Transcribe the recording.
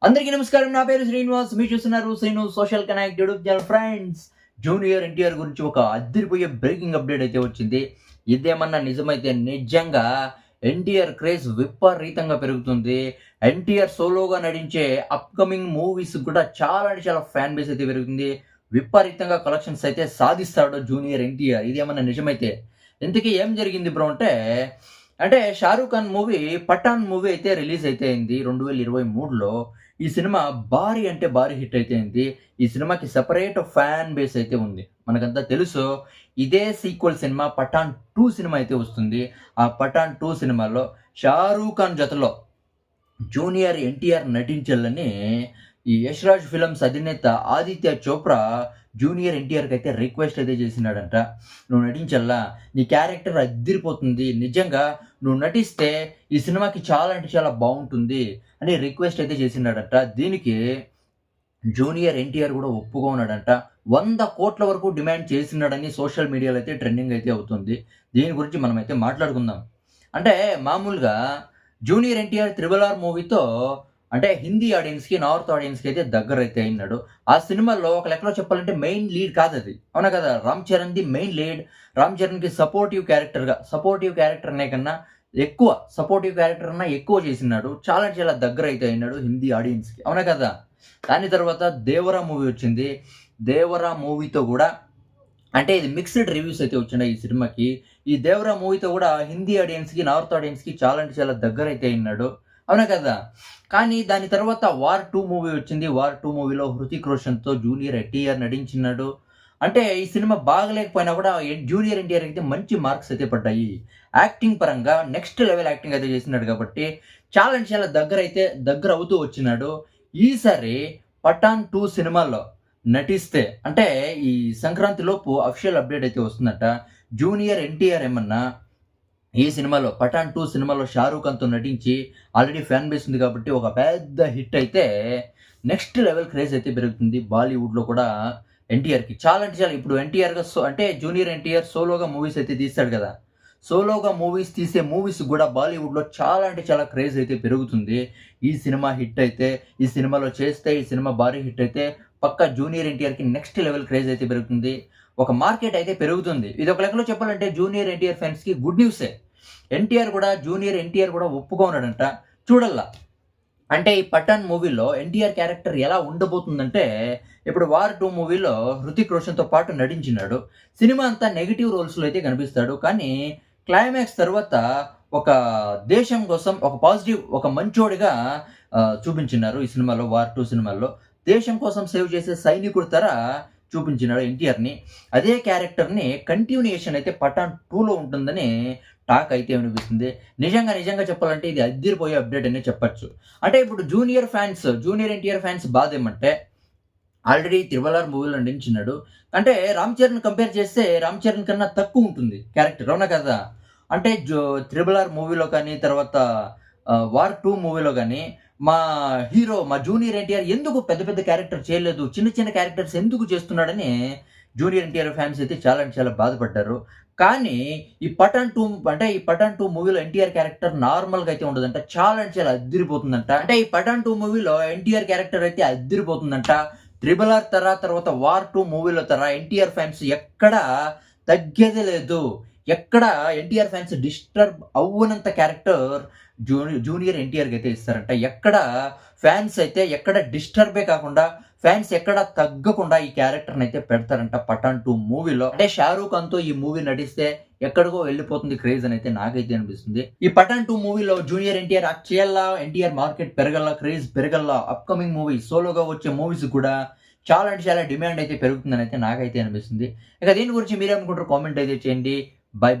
అందరికీ నమస్కారం. నా పేరు శ్రీనివాస్. మీరు చూస్తున్నారు Srinu social connect YouTube channel. Friends, junior NTR గురించి ఒక అదిరిపోయే బ్రేకింగ్ అప్డేట్ అయితే వచ్చింది. ఇదేమన్నా నిజమైతే నిజంగా ఎన్టీఆర్ క్రేజ్ విపరీతంగా పెరుగుతుంది. ఎన్టీఆర్ సోలోగా నటించే అప్కమింగ్ మూవీస్ కూడా చాలా అంటే చాలా ఫ్యాన్ బేస్ అయితే పెరుగుతుంది. విపరీతంగా కలెక్షన్స్ అయితే సాధిస్తాడు జూనియర్ ఎన్టీఆర్. ఇదేమన్నా నిజమైతే ఇంతకీ ఏం జరిగింది బ్రో అంటే షారూఖ్ ఖాన్ మూవీ పఠాన్ మూవీ అయితే రిలీజ్ అయితే అయింది 2023లో. ఈ సినిమా భారీ అంటే భారీ హిట్ అయితే అయింది. ఈ సినిమాకి సెపరేట్ ఫ్యాన్ బేస్ అయితే ఉంది. మనకంతా తెలుసు. ఇదే సీక్వెల్ సినిమా పఠాన్ 2 సినిమా అయితే వస్తుంది. ఆ పఠాన్ 2 సినిమాలో షారూఖ్ ఖాన్ జతలో జూనియర్ ఎన్టీఆర్ నటించాలని ఈ యష్ రాజ్ ఫిల్మ్స్ అధినేత ఆదిత్య చోప్రా జూనియర్ ఎన్టీఆర్కి అయితే రిక్వెస్ట్ అయితే చేసినాడంట. నువ్వు నటించల్లా, నీ క్యారెక్టర్ అద్దిరిపోతుంది, నిజంగా నువ్వు నటిస్తే ఈ సినిమాకి చాలా అంటే చాలా బాగుంటుంది అని రిక్వెస్ట్ అయితే చేసినాడంట. దీనికి జూనియర్ ఎన్టీఆర్ కూడా ఒప్పుకున్నాడంట. 100 కోట్ల వరకు డిమాండ్ చేసినాడని సోషల్ మీడియాలో అయితే ట్రెండింగ్ అయితే అవుతుంది. దీని గురించి మనమైతే మాట్లాడుకుందాం. అంటే మామూలుగా జూనియర్ ఎన్టీఆర్ త్రిబుల్ ఆర్ మూవీతో అంటే హిందీ ఆడియన్స్‌కి, నార్త్ ఆడియన్స్‌కి అయితే దగ్గరైతే అయినాడు. ఆ సినిమాలో ఒక లెక్కలో చెప్పాలంటే మెయిన్ లీడ్ కాదది. అవునా కదా! రామ్ చరణ్‌ది మెయిన్ లీడ్. రామ్ చరణ్‌కి సపోర్టివ్ క్యారెక్టర్ అనే కన్నా సపోర్టివ్ క్యారెక్టర్ అన్నా ఎక్కువ చేసినాడు. చాలా చాలా దగ్గరైతే అయినాడు హిందీ ఆడియన్స్‌కి. అవునా కదా! దాని తర్వాత 'దేవరా' మూవీ వచ్చింది. 'దేవరా' మూవీతో కూడా అంటే ఇది మిక్స్డ్ రివ్యూస్ అయితే వచ్చినాయి ఈ సినిమాకి. ఈ 'దేవరా' మూవీతో కూడా హిందీ ఆడియన్స్‌కి, నార్త్ ఆడియన్స్‌కి చాలా అంటే చాలా దగ్గరైతే అయినాడు. అవునా కదా! కానీ దాని తర్వాత 'వార్ 2' మూవీ వచ్చింది. 'వార్ 2' మూవీలో హృతిక్ రోషన్‌తో జూనియర్ ఎన్టీఆర్ నటించినాడు. అంటే ఈ సినిమా బాగలేకపోయినా కూడా జూనియర్ ఎన్టీఆర్ అయితే మంచి మార్క్స్ అయితే పడ్డాయి. యాక్టింగ్ పరంగా నెక్స్ట్ లెవెల్ యాక్టింగ్ అయితే చేసినాడు కాబట్టి చాలా అంటే చాలా దగ్గర అవుతూ వచ్చినాడు. ఈసారి 'పఠాన్ 2' సినిమాలో నటిస్తే అంటే ఈ సంక్రాంతి లోపు అఫీషియల్ అప్డేట్ అయితే వస్తుందట. జూనియర్ ఎన్టీఆర్ ఏమన్నా ఈ సినిమాలో 'పఠాన్ 2' సినిమాలో షారూఖ్ ఖాన్‌తో నటించి ఆల్రెడీ ఫ్యాన్ బేస్ ఉంది కాబట్టి ఒక పెద్ద హిట్ అయితే నెక్స్ట్ లెవెల్ క్రేజ్ అయితే పెరుగుతుంది. బాలీవుడ్‌లో కూడా ఎన్టీఆర్‌కి చాలా అంటే చాలా ఇప్పుడు ఎన్టీఆర్‌గా అంటే జూనియర్ ఎన్టీఆర్ సోలోగా మూవీస్ అయితే తీస్తాడు కదా! సోలోగా మూవీస్ తీసే మూవీస్ కూడా బాలీవుడ్‌లో చాలా అంటే చాలా క్రేజ్ అయితే పెరుగుతుంది. ఈ సినిమా హిట్ అయితే, ఈ సినిమాలో చేస్తే ఈ సినిమా భారీ హిట్ అయితే పక్కా జూనియర్ ఎన్టీఆర్‌కి నెక్స్ట్ లెవెల్ క్రేజ్ అయితే పెరుగుతుంది. ఒక మార్కెట్ అయితే పెరుగుతుంది. ఇది ఒక లెక్కలో చెప్పాలంటే జూనియర్ ఎన్టీఆర్ ఫ్యాన్స్‌కి గుడ్ న్యూసే. జూనియర్ ఎన్టీఆర్ కూడా ఒప్పుకున్నాడంట. చూడల్లా. అంటే ఈ 'పఠాన్' మూవీలో ఎన్టీఆర్ క్యారెక్టర్ ఎలా ఉండబోతుందంటే, ఇప్పుడు 'వార్ 2' మూవీలో హృతిక్ రోషన్‌తో పాటు నటించినాడు. సినిమా అంతా నెగెటివ్ రోల్స్‌లో అయితే కనిపిస్తాడు. కానీ క్లైమాక్స్ తర్వాత ఒక దేశం కోసం ఒక పాజిటివ్ ఒక మంచోడిగా చూపించినారు ఈ సినిమాలో 'వార్ 2' సినిమాలో. దేశం కోసం సేవ్ చేసే సైనికుడి చూపించినాడు ఎన్టీఆర్‌ని. అదే క్యారెక్టర్‌ని కంటిన్యూయేషన్ అయితే 'పఠాన్ 2'లో ఉంటుందని టాక్ అయితే వినిపిస్తుంది. నిజంగా చెప్పాలంటే ఇది అద్దిరిపోయే అప్డేట్ అనే చెప్పొచ్చు. అంటే ఇప్పుడు జూనియర్ ఎన్టీఆర్ ఫ్యాన్స్ బాధ ఏమంటే ఆల్రెడీ 'త్రిబుల్ ఆర్' మూవీలో నటించినాడు. అంటే రామ్ చరణ్ కంపేర్ చేస్తే రామ్ చరణ్ కన్నా తక్కువ ఉంటుంది క్యారెక్టర్. అవునా కదా! అంటే 'త్రిబుల్ ఆర్' మూవీలో కానీ తర్వాత 'వార్ 2' మూవీలో గానీ మా జూనియర్ ఎన్టీఆర్ ఎందుకు పెద్ద పెద్ద క్యారెక్టర్ చేయలేదు, చిన్న క్యారెక్టర్స్ ఎందుకు చేస్తున్నాడని జూనియర్ ఎన్టీఆర్ ఫ్యాన్స్ అయితే చాలా అంటే చాలా బాధపడ్డారు. కానీ ఈ 'పఠాన్ 2' మూవీలో ఎన్టీఆర్ క్యారెక్టర్ నార్మల్‌గా అయితే ఉండదంట. చాలా అంటే చాలా అద్దిరిపోతుందంట. అంటే ఈ 'పఠాన్ 2' మూవీలో ఎన్టీఆర్ క్యారెక్టర్ అయితే అద్దిరిపోతుందంట. 'త్రిబుల్ ఆర్' తర్వాత 'వార్ 2' మూవీలో ఎన్టీఆర్ ఫ్యాన్స్ ఎక్కడా తగ్గేదే లేదు. ఎక్కడ ఎన్టీఆర్ ఫ్యాన్స్ డిస్టర్బ్ అవ్వనంత క్యారెక్టర్ జూనియర్ ఎన్టీఆర్‌కి అయితే ఇస్తారంట. ఫ్యాన్స్ అయితే ఎక్కడ డిస్టర్బే కాకుండా, ఫ్యాన్స్ ఎక్కడ తగ్గకుండా ఈ క్యారెక్టర్‌ని అయితే పెడతారంట 'పఠాన్ 2' మూవీలో. అంటే షారూఖ్ ఖాన్‌తో ఈ మూవీ నటిస్తే ఎక్కడికో వెళ్ళిపోతుంది క్రేజ్ అని అయితే నాకైతే అనిపిస్తుంది. ఈ 'పఠాన్ 2' మూవీలో జూనియర్ ఎన్టీఆర్ యాక్ట్ చేయాలా, ఎన్టీఆర్ మార్కెట్ పెరగల్లా, క్రేజ్ పెరగల్లా, అప్‌కమింగ్ మూవీ సోలోగా వచ్చే మూవీస్ కూడా చాలా అంటే చాలా డిమాండ్ అయితే పెరుగుతుందని అయితే నాకైతే అనిపిస్తుంది. ఇక దీని గురించి మీరేమనుకుంటారో కామెంట్ అయితే చేయండి. బై.